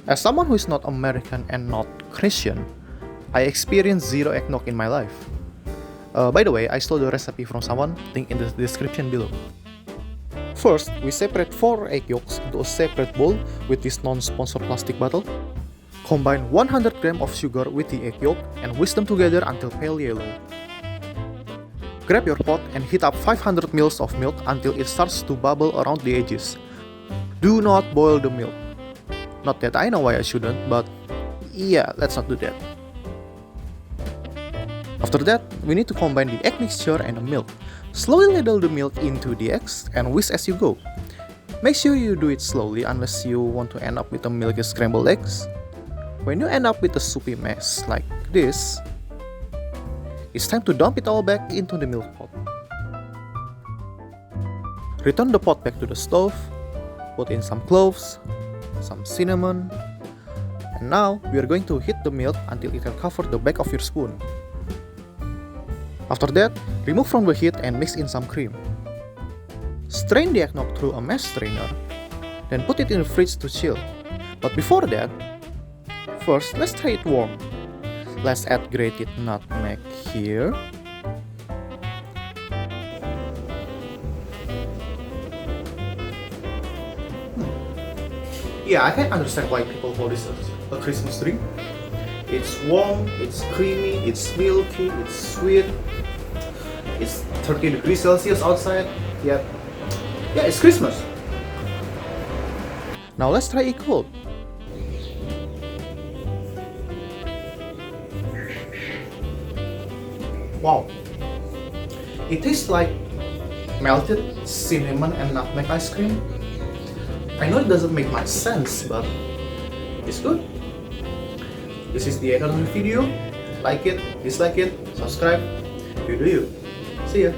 As someone who is not American and not Christian, I experienced zero eggnog in my life. By the way, I stole the recipe from someone, link in the description below. First, we separate 4 egg yolks into a separate bowl with this non-sponsored plastic bottle. Combine 100 grams of sugar with the egg yolk and whisk them together until pale yellow. Grab your pot and heat up 500 ml of milk until it starts to bubble around the edges. Do not boil the milk. Not that I know why I shouldn't, but yeah, let's not do that. After that, we need to combine the egg mixture and the milk. Slowly ladle the milk into the eggs and whisk as you go. Make sure you do it slowly unless you want to end up with a milky scrambled eggs. When you end up with a soupy mess like this, it's time to dump it all back into the milk pot. Return the pot back to the stove, put in some cloves, some cinnamon, and now we are going to heat the milk until it can cover the back of your spoon. After that, remove from the heat and mix in some cream. Strain the eggnog through a mesh strainer, then put it in the fridge to chill. But before that, first let's try it warm. Let's add grated nutmeg here. Yeah, I can understand why people call this a Christmas drink. It's warm, it's creamy, it's milky, it's sweet. It's 30 degrees Celsius outside. Yeah, it's Christmas. Now let's try it cold. Wow, it tastes like melted cinnamon and nutmeg ice cream. I know it doesn't make much sense, but it's good. This is the Eggnog video. Like it, dislike it, subscribe. You do you. See ya.